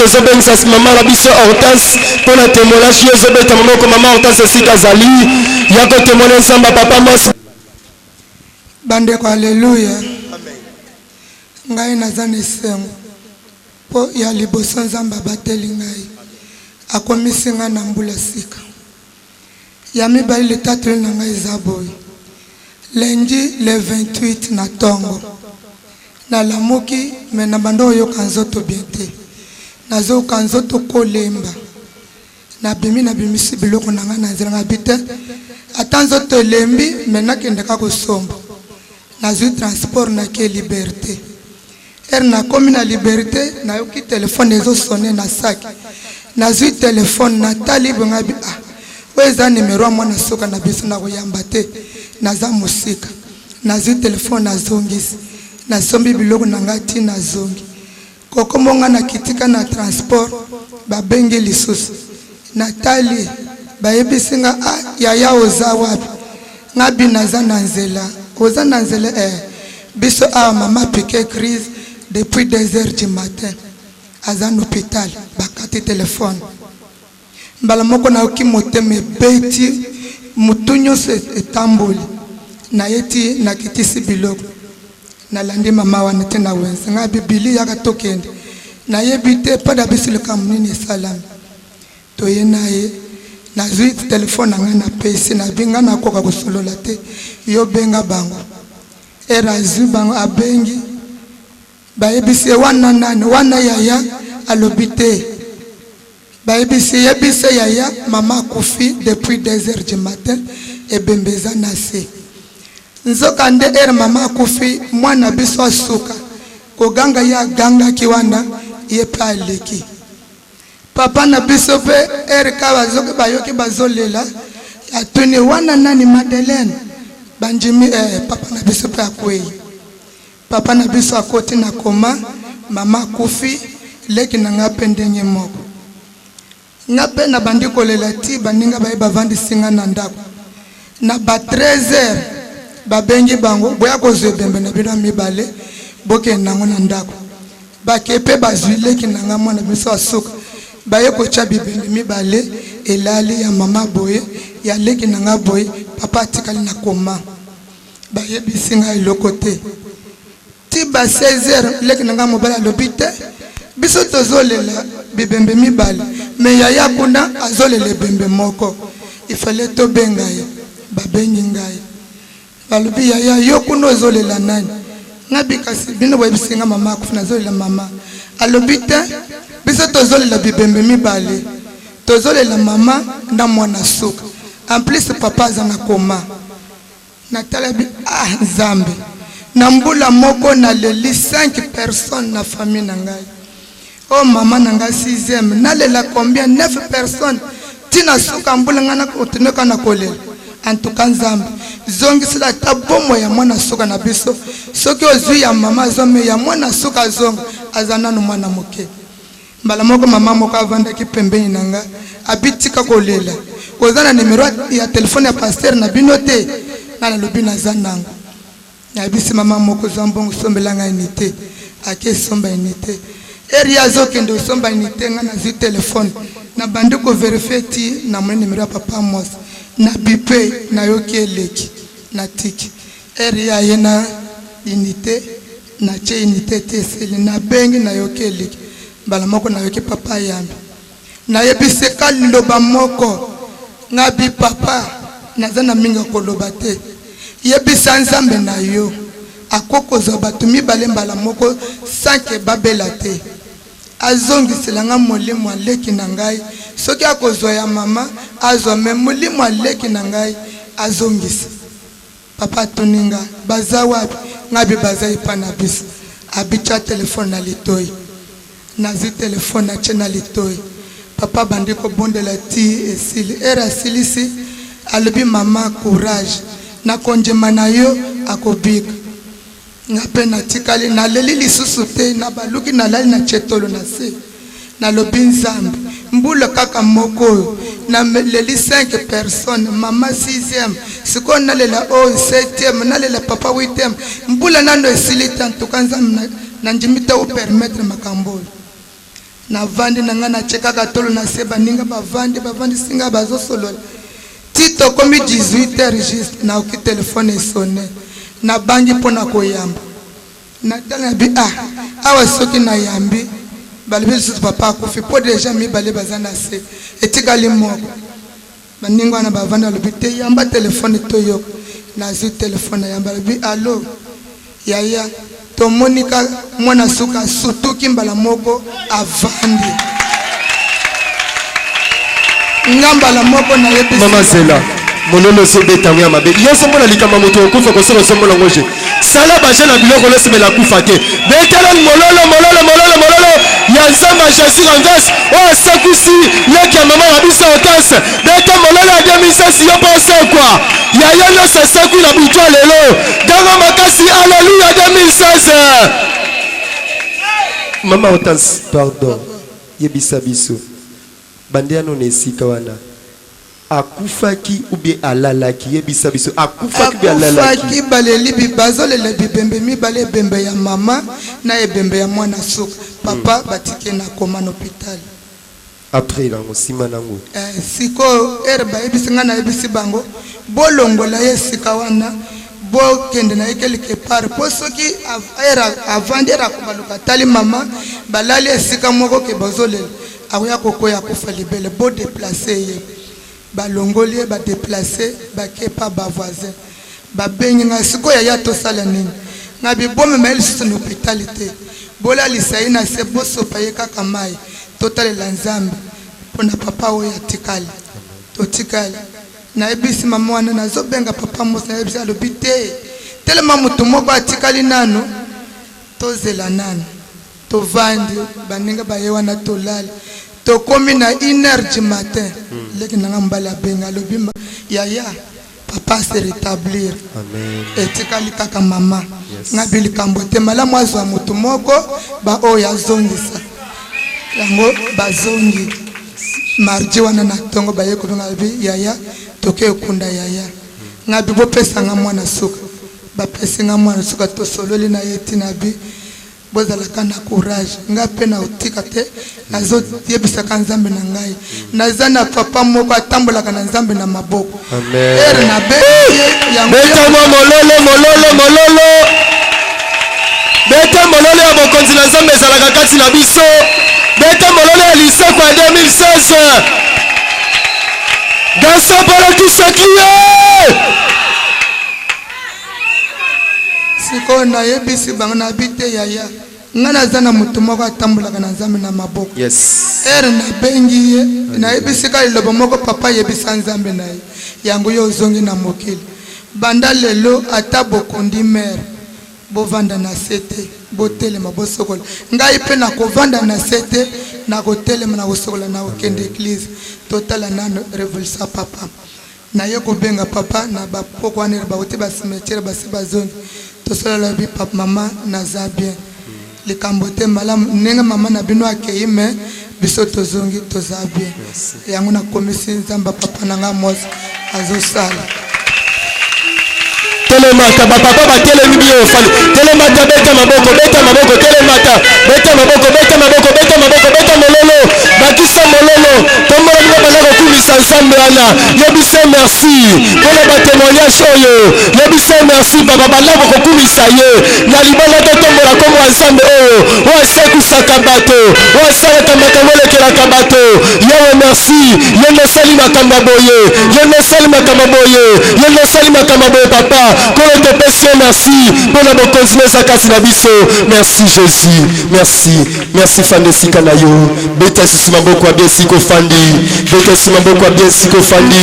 tozobengi sa maman la biso Hortense pour la témoignage yo zobeta moko maman Hortense sika zali ya ko témoigner samba papa mos bande ko haleluya amen ngai nazane sengo po ya liboso nzamba bateli ngai akomisinga na mbula sika ya mibali le tatu na ngai zaboy lundi le 28 na tongo na lamuki me na bando yo kanzoto biente nazo kanzoto kolemba na bimi na bimisi biloko nanga na nzela bite atanzo to lembi me na kende ka kusomba nazo transport na ke liberté na komi na liberté na yoki telefone ezo sonner na sac nazo telefone na talibu ngabi weza numero mwana soka na biso na koyamba te naza musika nazo telefone na zongisi na sombi biloko nangati na zongi koko monga na kitika na transport babenge lisusu Natali bayebisinga yaya oza wapi ngabi naza na nzela oza na nzela biso mama piqué crise depuis 2h du matin aza na hôpital bakati téléphone mbala moko na oki moteme beti mutunyo se etamboli na yeti na kitisi biloko na landi mama wana te na wense nga bibili yaka tokende na yebite pada bisu le kamuni salam to yenaye na zui telefone nga na pesi na binga na koka kusolola te yo benga bango era zubango abengi bayebise wana nani wana yaya alobite bayebise yebise yaya mama kufi depuis 2h du matin et bembeza na se nzoka nde mama kufi mwana biso asuka koganga ya ganga kiwana yepa aleki papa na biso pe ka bazoke bayoki bazolela atuni wana nani Madeleine banjimi papa na biso pe akwei papa na biso akoti na koma mama kufi leki na ngapendenye moko ngape na bandiko lela ti baninga baye bavandi singa na ndako na ba 13h babengi bango boya kozwe bembe na bino mibale boke nango na ndako bakepe bazwile kinanga mwana biso asuka baye kocha bibembe mibale elali ya mama boye ya leki nanga boye papa atikali na koma baye bisinga ilokote ti ba 16h leki nanga mobala lobite biso tozolela bibembe mibale me yaya kuna azolele bembe moko ifale to benga ye babengi ngai balubi yaya yokuno ozolela nani ngabi kasi bino boye bisinga mama kufuna zolela mama alobite biso tozolela bibembe mibale tozolela mama na mwana suka en plus papa azana koma natala bi nzambe na mbula moko na leli 5 personnes na famille na ngai oh mama na ngai 6e na lela combien 9 personnes tina suka mbula ngana kotineka na kolela en tout cas nzambe zongi sila tabomo ya mwana suka na biso soki ozwi ya mama zome ya mwana suka zonga azana no mwana moke mbala moko mama moko avanda ki pembeni nanga abitika kolela kozana numero ya telefone ya pasteur na binote na lobi na zananga na bisi mama moko zambongo sombelanga inite ake somba inite area zokende somba inite nga na zi telefone na bandiko verifie ti na mwe numero ya papa mos na bipe na yoki eleki na tiki area yena inite na che inite teseli na bengi na yoki eleki mbala moko na yoki papa yambi na yebise kaloba moko ngabi papa nazana minga koloba te yebisa nzambe na yo akokoza batu mibale mbala moko sanke babela te azongisela nga molimo aleki na ngai soki akozwa ya mama azwa me molimo aleki na ngai azongisa papa tuninga baza wapi ngabi baza ipana biso abicha telefone na litoi nazi telefone na chena litoi papa bandiko bondela ti esili era silisi alobi mama courage na konjema na yo akobika ngape na tikali na leli lisusu te na baluki na lali na chetolo na se na lobi nzambe mbula kaka moko na leli 5 personnes mama 6e siko na lela 7e na lela papa 8e mbula nando esilita ntuka nzambe na njimita o permettre makambolo na vandi na nga na cheka katolo na se baninga bavandi singa bazo solola tito komi 18h juste na oki telefone sonne na bangi pona koyamba na tala bi awa soki na yambi balibi susu papa akufi po deja mi bale bazana se etikali moko baninga na bavanda lobi te yamba telefone toyo na zi telefone yamba bi allo yaya to monika mwana suka sutuki mbala moko avandi ngambala moko na yebi mama zela mololo so beta mwa mabe yeso mona likama moto okufa ko solo somo longoje sala baje na biloko lo semela kufa te betala mololo ya nzamba Jésus Rangas o sakusi leki ya mama Rabisa Otas beta mololo ya 2016 yo pense quoi ya yano sa saku na butwa lelo danga makasi alléluia 2016 mama Otas pardon yebisa biso bandiano nesika wana akufaki ubi alalaki yebisa biso akufaki ubi alalaki akufaki baleli bibazo le bibembe mi bale bembe ya mama na ebembe ya mwana suka papa batike na koma hôpital après lango sima nango siko erba ebisinga na ebisi bango bolongola yesika wana bo kende na quelque part posoki avant era kubaluka tali mama balali esika moko ke bazolele akoya kokoya kufa libele bo déplacer ye balongoli ba déplacer ba kepa ba voisin ba bengi nga siko ya to sala nini ngabi bome mel sur l'hôpitalité bola lisaina se boso paye kaka mai total la nzambe pona papa o ya tikali to tikali na ebisi mama wana nazobenga papa mosa na ebisi alobite telema mutu moko atikali nano tozela nano to vandi baninga baye wana to lala to komi na 1h du matin leki nanga mbala benga lobimba yaya papa se rétablir amen etikali kaka mama ngabili kambote malamu azwa mutu moko ba oya zongisa yango bazongi mardi wana na tongo baye kulunga bi yaya toke kunda yaya ngabi bo pesa nga mwana suka ba pesa nga mwana suka to sololi na yeti na bi bozala kana courage ngape na utika te nazo yebisa ka nzambe na ngai nazana papa moko atambola kana nzambe na maboko amen na be yango beta mololo beta mololo ya bokonzi na nzambe ezalaka kati na biso beta mololo ya liseko ya 2016 dansa para kisaklie siko na yebisi banga na bite yaya ngana zana mutu moko atambola kana nzambe na maboko yes na bengi ye na yebisi ka lobo moko papa yebisa nzambe na ye yango yo zongi na mokili banda lelo ata bokondi mer bovanda na sete botelema bosokola ngai pe na kovanda na sete na kotelema na kosokola na okende église totala nano révolution papa na ye kobenga papa na bapoko wana ba ote ba cimetière ba se bazongi tosola la bi papa mama naza bien likambo te malamu nenga mama na bino akei me biso tozongi toza bien yango na komisi nzamba papa nanga mos azosala telemata bapapa batelemi bio fali telemata beta maboko telemata beta maboko beta mololo bakisa mololo tombola bino balako kumisa nzambe wana yebise merci mpona batémoignage oyo yebise merci baba balako kokumisa ye na libanda totombola kombo ya nzambe oyo oyo asekusaka bato oyo asalaka makambo elekelaka bato yewe merci ye nosali makambo boye ye nosali makambo boye ye nosali makambo boye papa kolo topesi yo merci mpona bokonzi eza kasi na biso merci Jésus merci fande esika na yo beta sisi maboko ya bien esika ofandi beta sisi maboko ya bien esika ofandi